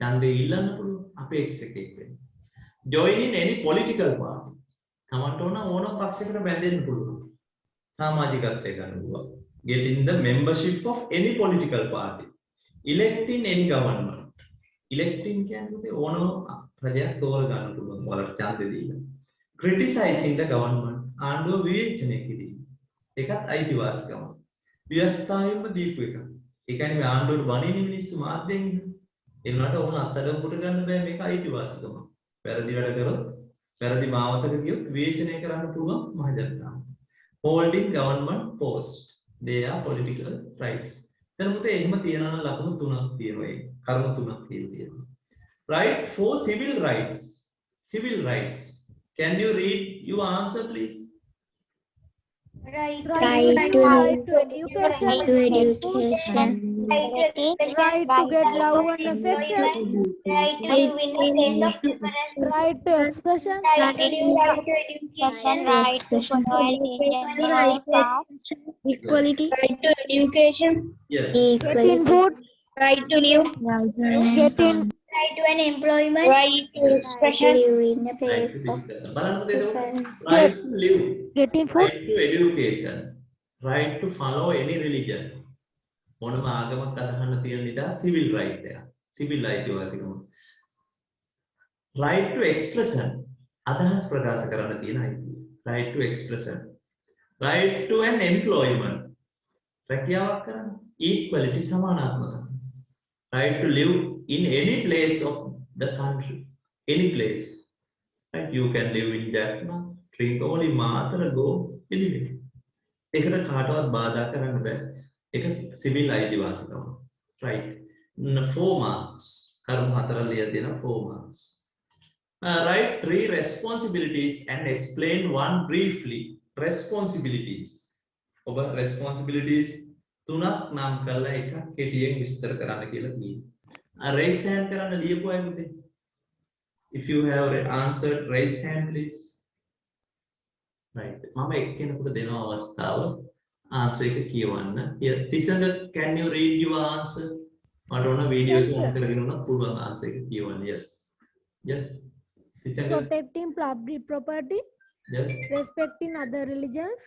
ඡන්දය ඉල්ලන්න පුළුවන් අපේක්ෂකයෙක් වෙන්න. Join in any political party. තමන්ට ඕන පක්ෂයකට බැඳෙන්න පුළුවන්. සමාජිකත්වය ගන්න පුළුවන්. Get in the membership of any political party. Elect in any government. Electing කියන්නේ ඕන ප්‍රජාවක් තෝර ගන්න පුළුවන්. ඔයාලට ඡන්දය දීලා. Criticizing the government. ආණ්ඩුව විවේචනය කිරීම. ඒකත් අයිතිවාසිකම. ව්‍යවස්ථාවෙම දීපු එක. ඒ කියන්නේ මේ ආණ්ඩුවට වණින මිනිස්සු මාධ්‍යෙන් ඒ වුණාට ඕන අත්අඩංගුවට ගන්න බෑ මේක අයිතිවාසිකම. වැරදි වැඩ කරොත් වැරදි මාවතක ගියොත් විවේචනය කරන්න පුළුවන් මහජනතාව. Holding government post. They are political rights. දැන් මොකද එහෙම තියනවා ලකුණු තුනක් තියෙනවා ඒ. කරුණු තුනක් තියෙනවා. Right for civil rights. Civil rights. Can you read your answer please? Right Right to to education. right to education. Right to get love and affection. Right to live in a place of difference. Right to expression. Right to live, right to education. Right to follow Equality. Right to education. Yes. Getting food. Right to live. Getting Right to an employment. Right to expression. Right to discussion. බලන්න පුතේ එතකොට right to live. getting food. Right to education. Right to follow any religion. මොනම ආගමක් අදහන්න තියෙන නිසා civil right එක. civil අයිතිවාසිකම. Right to expression. අදහස් ප්‍රකාශ කරන්න තියෙන අයිතිය. Right to expression. Right to an employment. රැකියාවක් කරන්න. Equality සමානාත්මකම. Right to live in any place of the country. Any place. Right? You can live in Jaffna, Trincomalee, Matara, go anywhere. ඒකට කාටවත් බාධා කරන්න බෑ. ඒක සිවිල් අයිතිවාසිකම. Right. 4 marks. කරුණු 4 ලියලා තියෙනවා 4 marks. Write 3 responsibilities and explain one briefly. Responsibilities. ඔබ responsibilities 3ක් නම් කරලා එකක් කෙටියෙන් විස්තර කරන්න කියලා කියනවා. Raise hand කරන්න ලියපු අය පුතේ. If you have answered, raise hand please. Right. මම එක්කෙනෙකුට දෙනවා අවස්ථාව answer එක කියවන්න. Here, Tisanga, can you read your answer? මට ඕන වීඩියෝ එක on කරගෙන උනත් පුළුවන් answer එක කියවන්න. Yes. Yes. Tisanga. Protecting public property. Yes. Respecting other religions.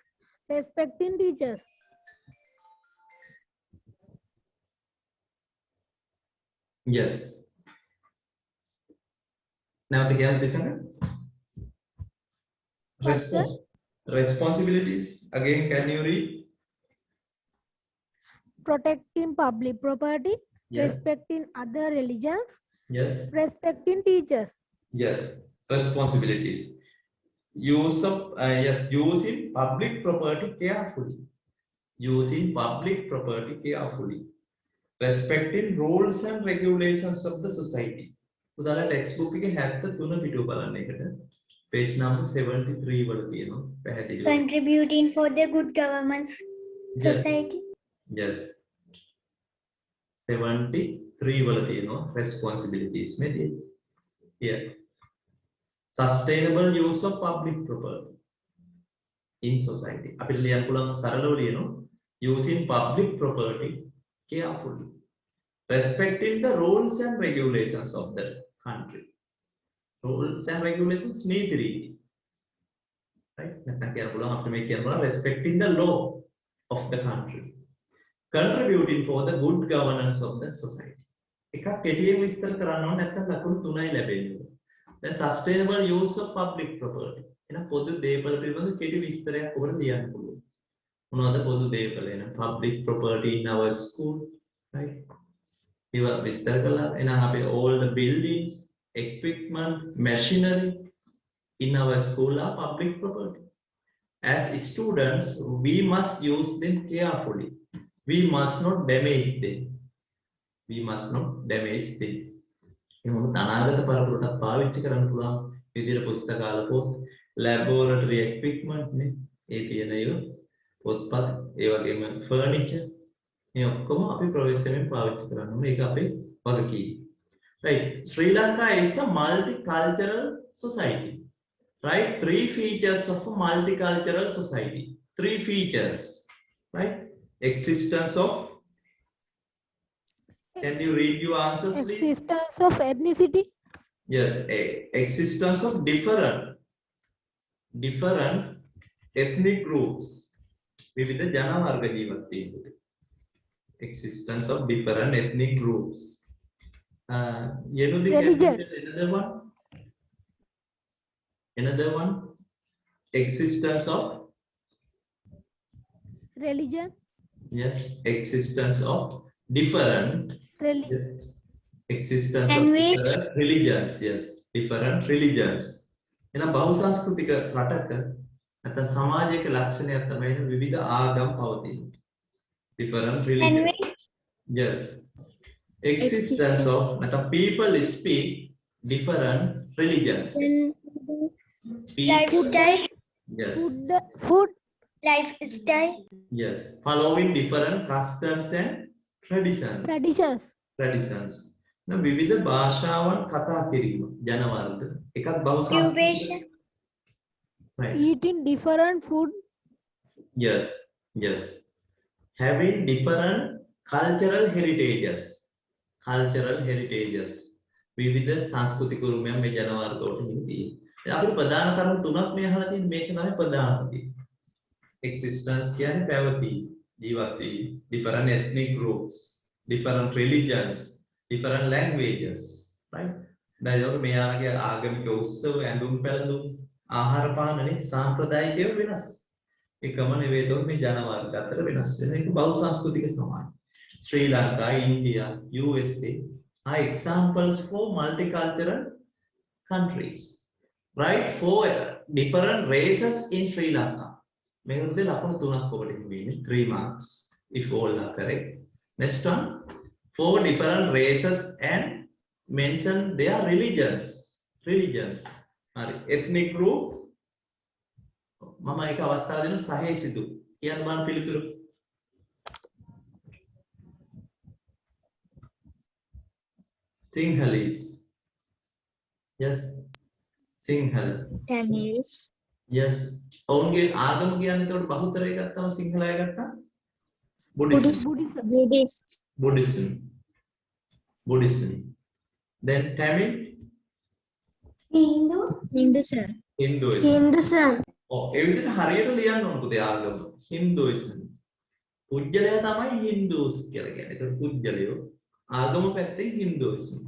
Respecting teachers. Yes. Now again, Tisanga. Responsibilities. Again, can you read? Protecting public property. Yes. Respecting other religions. Yes. Respecting teachers. Yes. Responsibilities. Using public property carefully. Using public property carefully. Respecting rules and regulations of the society. උදාලා textbook එකේ 73 පිටුව බලන්න එකට. Page number 73 වල තියෙනවා පැහැදිලිව. Contributing for the good governance society. Yes. 73 වල තියෙනවා responsibilities මේ තියෙන්නේ. Here. sustainable use of public property in society. අපිට ලියන්න පුළුවන් සරලව ලියනවා using public property carefully, respecting the rules and regulations of the country. Rules and regulations නීති රීති. Right? නැත්නම් කියන්න පුළුවන් අපිට මේ කියන්න පුළුවන් respecting the law of the country, contributing for the good governance of the society. එකක් කෙටියෙන් විස්තර කරන්න ඕන නැත්නම් ලකුණු 3යි ලැබෙන්නේ. දැන් sustainable use of public property. එහෙනම් පොදු දේපල පිළිබඳ කෙටි විස්තරයක් ඔබට ලියන්න පුළුවන්. මොනවද පොදු දේපල? එහෙනම් public property in our school, right? ඒවා විස්තර කළා. එහෙනම් අපි all the buildings, equipment, machinery in our school are public property. As students, we must use them carefully. We must not damage them. We must not damage them. එහෙනම් අනාගත පරපුරට පාවිච්චි කරන්න පුළුවන් විදිහට පුස්තකාල පොත්, laboratory equipment නේ. ඒ තියෙන ඒවා පොත්පත්, ඒ වගේම furniture මේ ඔක්කොම අපි ප්‍රවේශයෙන් පාවිච්චි කරන්න ඕනේ. ඒක අපේ වගකීම. Right. Sri Lanka is a multicultural society. Right? 3 features of a multicultural society. 3 features. Right? Existence of, can you read your answers, please? Existence of ethnicity. Yes, existence of different ethnic groups. විවිධ ජන වර්ග ජීවත් වීම. Existence of different ethnic groups. Religion. Another one. Existence of, Religion. yes, existence of different existence Language. of different religions. Yes, different religions. එහෙනම් බහුසංස්කෘතික රටක නැත්නම් සමාජයක ලක්ෂණයක් තමයි විවිධ ආගම් පවතින. Different religions. Yes. Existence of නැත්නම් people speak different religions. People, Lifestyle. yes. Food. Lifestyle. Yes. Following different customs and traditions. Traditions. නම් විවිධ භාෂාවන් කතා කිරීම ජන වර්ග එකක් බහුසංස්කෘතික. Occupation. Right. Eating different food. Yes. Having different cultural heritages. විවිධ සංස්කෘතික උරුමයන් මේ ජන වර්ගවලට හිමිතියි. අපිට ප්‍රධාන කරුණු තුනක් මේ අහලා තියෙන මේක තමයි ප්‍රධානම. Existence කියන්නේ පැවතීම, ජීවත් වීම, different ethnic groups, different religions, different languages, right? දැන් මෙයාගේ ආගමික උත්සව, ඇඳුම් පැළඳුම්, ආහාර පානනේ සාම්ප්‍රදායිකව වෙනස්. එකම නෙවෙයි මේ ජන වර්ග අතර වෙනස් වෙන එක බහුසංස්කෘතික සමාජය. Sri Lanka, India, USA are examples for multicultural countries. Right? 4 different races in Sri Lanka. මේකද ලකුණු 3ක් ඔබට හිමිවෙන්නේ 3 marks if all are correct. Next one, 4 different races and mention their religions. හරි. Ethnic group මම එක අවස්ථාවක් දෙන සහේ සිදු කියන්න බලන්න පිළිතුරු. Sinhalese. Yes. Sinhal. Tamils. Yes. ඔවුන්ගේ ආගම කියන්නේ එතකොට බහුතරය ගත්තම සිංහලය ගත්තා. Buddhism. Then Tamil. Hinduism. ඔව් ඒ විදිහට හරියට ලියන්න ඕන පුතේ ආගම. Hinduism. පුජ්‍යලය තමයි Hindus කියලා කියන්නේ. ඒතකොට පුජ්‍යලයෝ ආගම පැත්තෙන් Hinduism.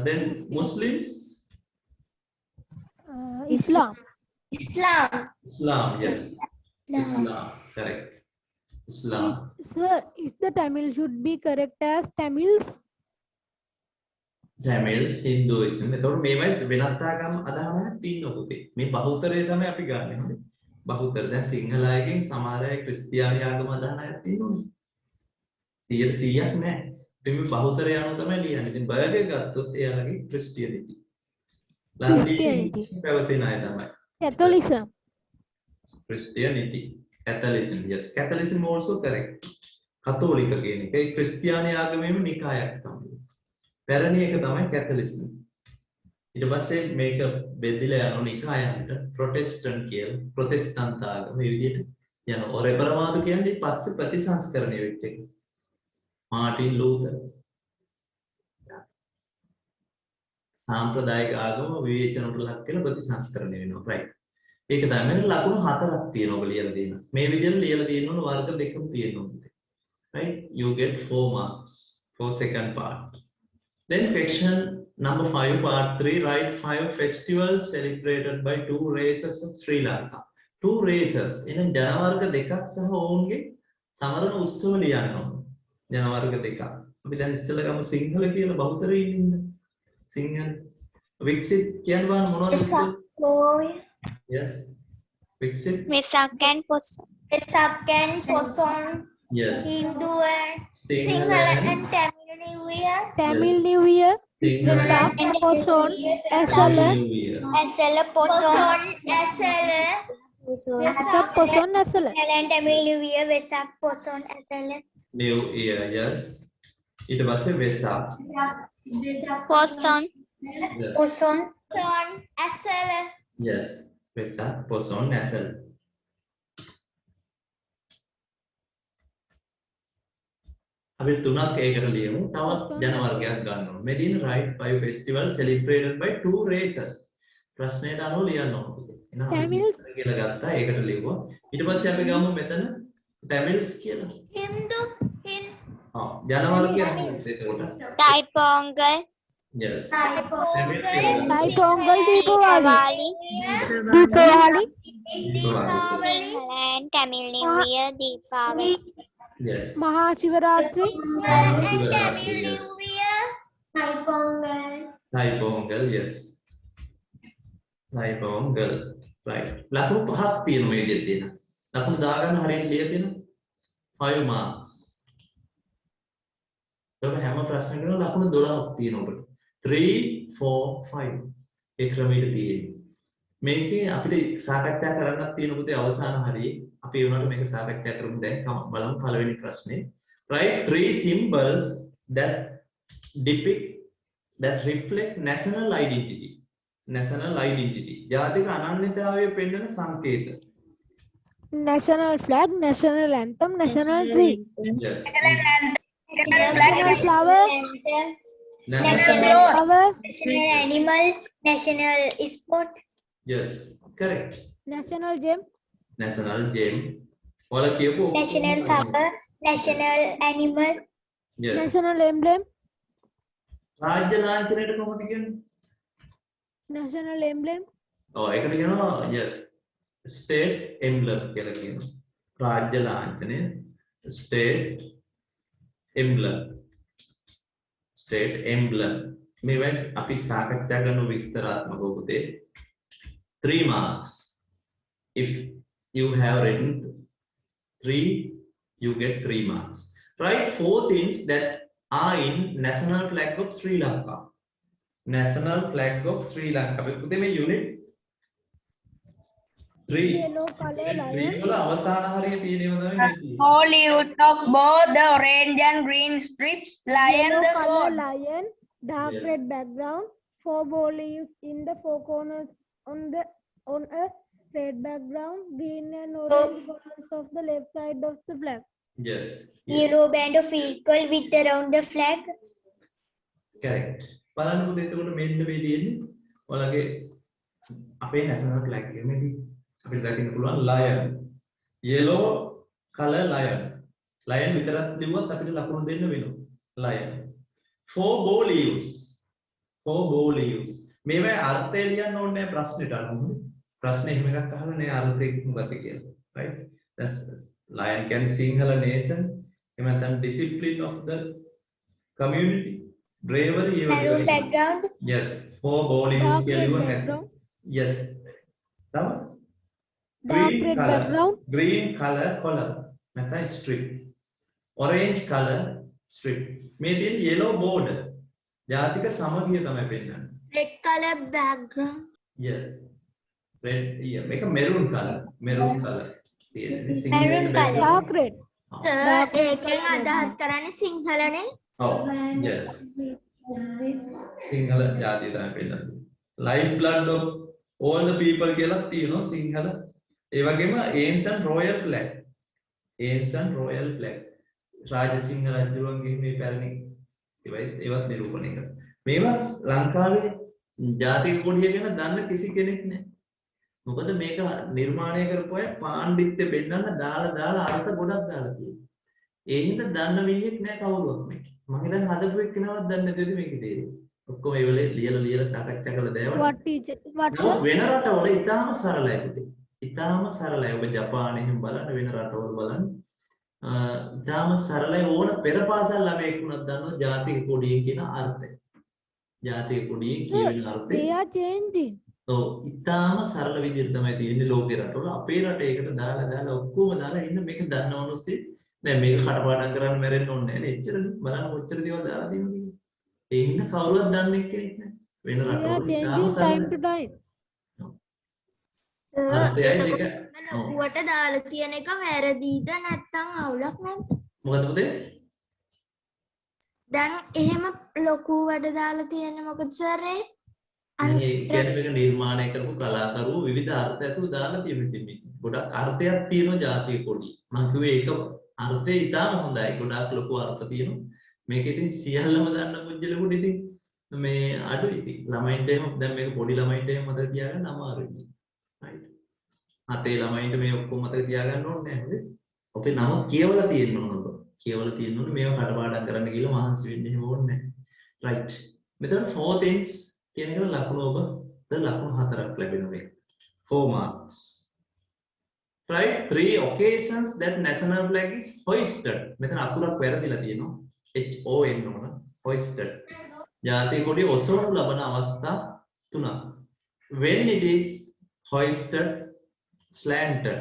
Then Muslims. Islam. Yes. Islam. Correct. Islam. Sir, is the Tamil should be correct as Tamils? Tamils, Hinduism. එතකොට මේවයි වෙනත් ආගම් අදහනක් තියෙනවා පුතේ. මේ බහුතරය තමයි අපි ගන්නෙ. බහුතර දැන් සිංහල අයගෙන් සමහර අය ක්‍රිස්තියානි ආගම අදහන අය තියෙනවනේ. 100%ක් නෑ. ඉතින් මේ බහුතරය අනුව තමයි ලියන්නේ. ඉතින් බර්ගර් ගත්තොත් එයාලගේ ක්‍රිස්තියානිටි. Christianity. පැවතෙන අය තමයි. Catholicism. Christianity. Catholicism. Yes. Catholicism also correct. කතෝලික කියන එක. ඒ ක්‍රිස්තියානි ආගමේම නිකායක් තමයි. පැරණි එක තමයි Catholicism. ඊට පස්සේ මේක බෙදලා යනවා නිකායන්ට ප්‍රොටෙස්ටන්ට් කියලා ප්‍රොටෙස්ටන්ට් ආගම මේ විදිහට යනවා. ඔරේ පරමාදු කියන්නේ පස්සේ ප්‍රතිසංස්කරණය වෙච්ච එක. මාටින් ලූතර් සාම්ප්‍රදායික ආගම විවේචනට ලක් කරලා ප්‍රතිසංස්කරණය වෙනවා. right. ඒක තමයි ලකුණු හතරක් තියෙනවා ඔබ ලියලා දෙන්න. මේ විදිහට ලියලා තියෙන්න ඕන වර්ග දෙකක් තියෙනවා. right. You get 4 marks for second part. Then question number 5 part 3, write 5 festivals celebrated by 2 races of Sri Lanka. 2 races. එහෙනම් ජන වර්ග දෙකක් සහ ඔවුන්ගේ සමරන උත්සව ලියන්න ඕන. ජන වර්ග දෙකක්. අපි දැන් ඉස්සෙල්ලා ගමු සිංහල කියලා බහුතරයෙන් ඉන්න. සිංහල වික්සිත් කියන බාන මොනවද වික්සිත්? Yes. Viksit. Vesak and Poson. Yes. Hindu and Sinhala and Tamil New Year. Tamil New Year, Sinhala Vesak, Poson, Asala, New Year. Asala Poson. Vesak, Poson, Asala. And Tamil New Year, Vesak Poson, Asala. New Year. Yes. ඊට පස්සේ Vesak. Poson. Yes. Poson. Asala. Yes. Vesak, Poson, Asal. අපි තුනක් ඒකට ලියමු. තවත් ජන වර්ගයක් ගන්න ඕන. මේ දින write 5 festivals celebrated by 2 races. ප්‍රශ්නයට අනුව ලියන්න ඕන. Tamil කියලා ගත්තා. ඒකට ලියුවා. ඊට පස්සේ අපි ගමු මෙතන Tamils කියලා. Hindu. ජන වර්ගයක් එතකොට. Thai Pongal. Yes. Thai Pongal, Deepavali, Deepavali, Sinhala and Tamil New Year, Deepavali. Yes. Mahashivaratri, Mahashivratri, yes. Thai Pongal. Thai Pongal, yes. Thai Pongal. Right. ලකුණු පහක් තියෙනවා මේ විදිහට තියෙනවා. ලකුණු දාගන්න හරියට ලියලා තියෙනවා. 5 marks. ඒක හැම ප්‍රශ්නයකම ලකුණු 12ක් තියෙනවා ඔබට. 3, 4, 5. ඒ ක්‍රමයට තියෙන්නේ. මේකේ අපිට සාකච්ඡා කරන්නත් තියෙන පුතේ අවසාන හරියේ අපි උනට මේක සාකච්ඡා කරමු දැන් බලමු පළවෙනි ප්‍රශ්නේ. Write 3 symbols that depict that reflect national identity. National identity. ජාතික අනන්‍යතාවය පෙන්වන සංකේත. National flag, national anthem, national tree, Yes. national flower, National flower, National Animal, National Sport. Yes. Correct. national gem, National gem. ඔයාලා කියපු National Flower, National Animal. Yes. national emblem, රාජ්‍ය ලාංඡනයට කොහොමද කියන්නේ? national emblem, ඒකට කියනවා yes. State emblem කියලා කියනවා. රාජ්‍ය ලාංඡනය state emblem. State emblem. මේවා අපි සාකච්ඡා කරන විස්තරාත්මකව පුතේ 3 marks. If you have written 3, you get 3 marks. Write 4 things that are in national flag of Sri Lanka. National flag of Sri Lanka. පුතේ මේ unit 3 yellow color, 3 lion, වල අවසාන හරිය තියෙනවා තමයි මේ තියෙන්නේ. Whole use of both the orange and green strips, lion yellow the color, sword. lion, dark Yes. red background, 4 ball leaves in the 4 corners on a red background, green and orange colors of the left side of the flag. Yes. Yellow band of equal width around the flag. Correct. බලන්න පුතේ එතකොට මෙන්න මේ තියෙන්නේ ඔයාලගේ අපේ national flag එක මේදී අපිට දකින්න පුළුවන් lion. Yellow color lion. Lion විතරක් ලිව්වත් අපිට ලකුණු දෙන්න වෙනවා. Lion. 4 bow leaves. 4 bow leaves. මේවා අර්ථය ලියන්න ඕනේ නැහැ ප්‍රශ්නෙට අනුව. ප්‍රශ්නේ එහෙම එකක් අහලා නෑ අර්ථය මොකක්ද කියලා. Right? That's lion can Sinhala nation. එහෙම නැත්නම් discipline of the community. Bravery. Maroon background. Yes. 4 bow leaves Dark කියලා red ලිව්වම background, yes. තව dark red background, green color collar නැත්නම් strip. Orange color strip. මේ තියෙන yellow border. ජාතික සමගිය තමයි පෙන්නන්නේ. Red color background. Yes. Red. Yeah. මේක maroon color. Maroon color. තියෙන්නේ. Maroon color. dark red, ඒකෙන් අදහස් කරන්නේ සිංහලනේ. Oh, yes. සිංහල ජාතිය තමයි පෙන්නන්නේ. life blood of all the people කියලා තියෙනවා සිංහල. ඒ වගේම ancient royal flag. ancient royal flag. Rajasinghe රජුන්ගේ මේ පැරණි ඒවත් නිරූපණය කරනවා. මේවා ලංකාවේ ජාතික කොඩිය ගැන දන්න කිසි කෙනෙක් නැහැ. මොකද මේක නිර්මාණය කරපු අය පාණ්ඩිත්‍ය පෙන්නන්න දාලා අර්ථ ගොඩක් දාලා තියෙනවා. ඒ හින්දා දන්න විදියක් නැහැ කවුරුවත් මේක. මම හිතන්නේ හදපු එක්කෙනාවත් දන්නේ නැතිද මේකේ තේරුම. ඔක්කොම ඒ වෙලේ ලියලා සාකච්ඡා කරලා දැවන. What teacher? What? වෙන රටවල ඉතාම සරලයි පුතේ. ඉතාම සරලයි. ඔබ ජපානයේ හිම බලන්න වෙන රටවල බලන්න. ඉතාම සරලයි ඕන පෙර පාසල් ළමයෙක් වුණත් දන්නවා ජාතික කොඩිය කියන අර්ථය. ජාතික කොඩිය කියන අර්ථය. They are changing. ඔව් ඉතාම සරල විදිහට තමයි තියෙන්නේ ලෝකේ රටවල. අපේ රට ඒකට දාලා ඔක්කොම දාලා ඉන්න මේක දන්නවනොස්සේ දැන් මේක කටපාඩම් කරන්න මැරෙන්න ඕනේ නැහැ නේ. එච්චරනේ බලන්න කොච්චර දේවල් දාලා තියෙනවද කියලා. ඒ හින්දා කවුරුවත් දන්නේ කෙනෙක් නැහැ. වෙන They are රටවල ඉතාම changing time to සරලයි. time. අර්ථයයි දෙක. ලොකුවට දාලා තියෙන එක වැරදිද නැත්නම් අවුලක් නැද්ද? මොකද පුතේ? දැන් එහෙම ලොකුවට දාලා තියෙන්නේ මොකද සර් ඒ? මේ කියන්නේ මේක නිර්මාණය කරපු කලාකරුවෝ විවිධ අර්ථ ඇතුළු දාලා තියෙන දෙන්නේ. ගොඩක් අර්ථයක් තියෙනවා ජාතික කොඩිය. මම කිව්වේ ඒක අර්ථය ඉතාම හොඳයි. ගොඩක් ලොකු අර්ථ තියෙනවා. මේක ඉතින් සියල්ලම දන්න පුජ්‍යලෙකුට ඉතින් මේ අඩුයි ඉතින්. ළමයින්ට එහෙම දැන් මේක පොඩි ළමයින්ට එහෙම මතක තියාගන්න අමාරුයි. right. අතේ ළමයින්ට මේ ඔක්කොම මතක තියාගන්න ඕනේ නැහැ නේද? අපේ නම කියවලා තියෙන්න ඕන ඔබ. කියවලා තියෙන්න ඕනේ මේව කටපාඩම් කරන්න කියලා මහන්සි වෙන්න එහෙම ඕනේ නැහැ. right. මෙතන four things කියන එක ලකුණු ඔබ ලකුණු 4ක් ලැබෙනවා මේක. 4 marks. right. 3 occasions that national flag is hoisted. මෙතන අකුරක් වැරදිලා තියෙනවා. HON ඕන hoisted. ජාතික කොඩිය ඔසවනු ලබන අවස්ථා 3ක්. when it is hoisted, slanted.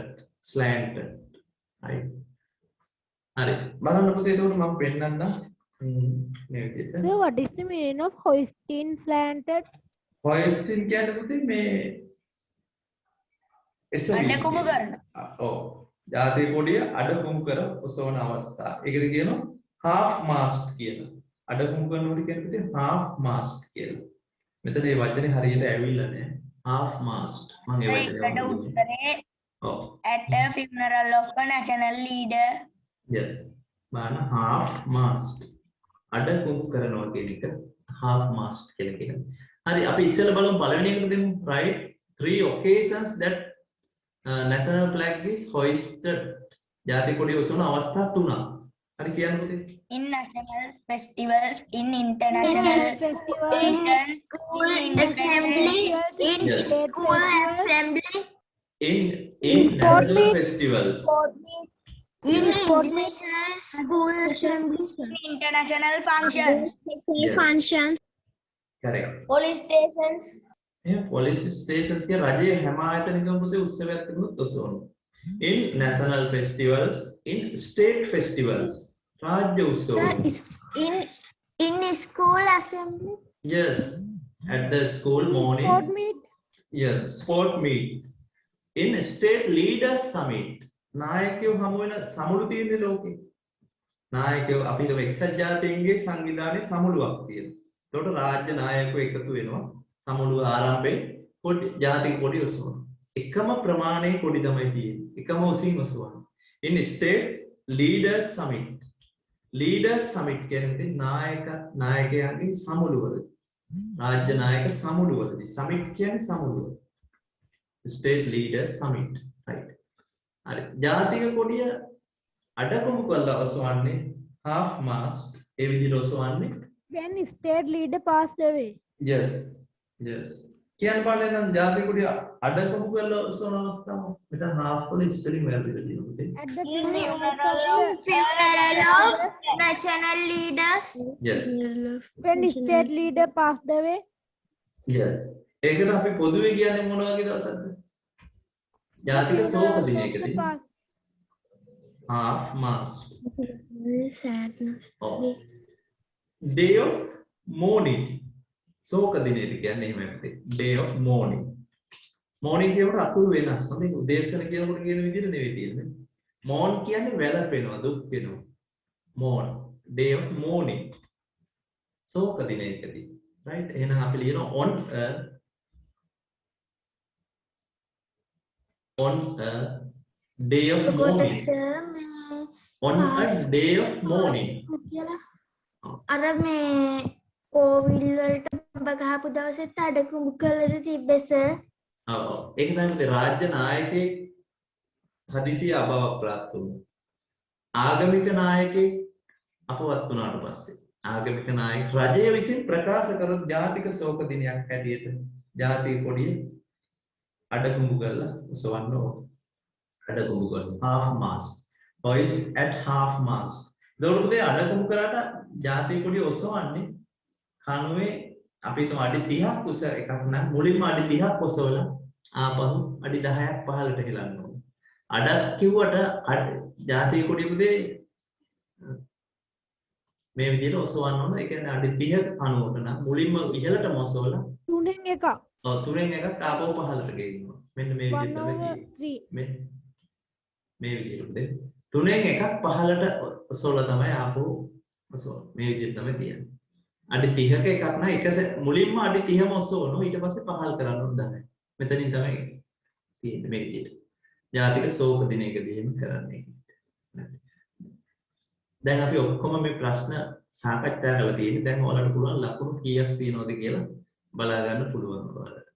right. හරි බලන්න පුතේ එතකොට මම පෙන්නන්න මේ විදිහට. So what is the meaning of hoisting slanted? hoisting කියන්නේ පුතේ මේ අඩකුඹු කරන. ඔව් ජාතික කොඩිය අඩකුඹු කර ඔසවන අවස්ථා. ඒකද කියනවා half mast කියලා. අඩකුඹු කරනකොට කියන්නේ පුතේ half mast කියලා. මෙතන මේ වචනේ හරියට ඇවිල්ලා නැහැ. half mast. මම ඒ වචනේ උත්තරේ ඔව් at a funeral of a national leader. yes බලන්න half mast අඩකුඹු කරනවා කියන එක half mast කියලා කියනවා. හරි අපි ඉස්සෙල්ලා බලමු පළවෙනි එකට දෙමු. right. 3 occasions that national flag is hoisted. ජාතික කොඩිය ඔසවන අවස්ථා 3ක්. හරි කියන්න පුතේ. In national festivals, in international Festival, In school assembly, in Yes. school assembly, in sport national meet. festivals. in international school assembly, in international functions, Yes. functions, correct. police stations, police stations के රජයේ හැම ආයතනකම පුතේ උත්සවයක් තිබුණොත් ඔසවනවා. in national festivals, in state festivals. රාජ්‍ය උත්සව. in school assembly, yes. at the school morning. sport meet, yes. sport meet. in state leaders summit. නායකයෝ හමු වෙන සමුළු තියෙන ලෝකේ. නායකයෝ අපි හිතමු එක්සත් ජාතීන්ගේ සංවිධානයේ සමුළුවක් තියෙනවා. ඒකට රාජ්‍ය නායකයෝ එකතු වෙනවා. සමුළුව ආරම්භයේ කොඩි ජාතික කොඩි ඔසවනවා. එකම ප්‍රමාණයේ කොඩි තමයි තියෙන්නේ. එකම ඔසින් ඔසවනවා. in state leaders summit. leaders summit කියන්නේ නායකයන්ගේ සමුළුවද. රාජ්‍ය නායක සමුළුවද. summit කියන්නේ සමුළුව. state leaders summit. right. හරි. ජාතික කොඩිය අඩකුඹු කරලා ඔසවන්නේ half mast. ඒ විදිහට ඔසවන්නේ when state leader passed away. yes. කියන්න බලන්න නම් ජාතික කොඩිය අඩකුඹු කරලා ඔසවන අවස්ථාව. මෙතන half වල ස්පෙලිං වැරදිලා තියෙනවා. At the funeral funeral of national leaders, yes. when state leader passed away. yes. ඒකට අපි පොදුවේ කියන්නේ මොන වගේ දවසක්ද? ජාතික ශෝක දිනයකදී half mast. sadness, day of mourning. ශෝක දිනයට කියන්නේ එහෙමයි පුතේ. day of mourning. mourning කියනකොට අකුරු වෙනස්. මේ උදේසන කියනකොට කියන විදිහට නෙවෙයි තියෙන්නේ. mourn කියන්නේ වැළපෙනවා, දුක් වෙනවා. mourn. day of mourning. ශෝක දිනයකදී. right. එහෙනම් අපි ලියනවා on a on a day of morning. On a day of morning. අර මේ කෝවිල් වලට බඹ ගහපු දවසෙත් අඩකුඹු කළද තිබ්බේ සර්? ඔව්. ඒක තමයි රාජ්‍ය නායකයෙක් හදිසිය අභාවක් ප්‍රාප්ත වුණා. ආගමික නායකයෙක් අපවත් වුණාට පස්සේ ආගමික නායක රජය විසින් ප්‍රකාශ කරන ජාතික ශෝක දිනයක් හැටියට ජාතික කොඩිය අඩකුඹු කරලා උසවන්න ඕන. අඩකුඹු කරලා half mast. Hoist at half mast. දවල්පොතේ අඩකුඹු කරාට ජාතික කොඩිය ඔසවන්නේ කණුවේ අපි හිතමු අඩි 30ක් උස එකක් නම් මුලින්ම අඩි 30ක් ඔසවලා ආපහු අඩි 10ක් පහළට හෙලන්න ඕන. අඩක් කිව්වට ජාතික කොඩිය පුතේ මේ විදිහට ඔසවන්න ඕන. ඒ කියන්නේ අඩි 30ක කණුවක නම් මුලින්ම ඉහළටම ඔසවලා තුනෙන් එකක්. ඔව් තුනෙන් එකක් ආපහු පහළට ගේනවා. මෙන්න මේ විදිහට තමයි මේ විදිහට පුතේ තුනෙන් එකක් පහළට ඔසවලා තමයි ආපහු ඔසවන්නේ. මේ විදිහට තමයි තියෙන්නේ. අඩි 30ක එකක් නම් එක මුලින්ම අඩි 30ම ඔසවනවා ඊට පස්සේ පහළ කරන්න ඕන 10. මෙතනින් තමයි තියෙන්නේ මේ විදිහට. ජාතික ශෝක දිනයකදී එහෙම කරන්නේ. දැන් අපි ඔක්කොම මේ ප්‍රශ්න සාකච්ඡා කරලා තියෙන්නේ. දැන් ඔයාලට පුළුවන් ලකුණු කීයක් තියෙනවද කියලා බලා ගන්න පුළුවන් ඔයාලට.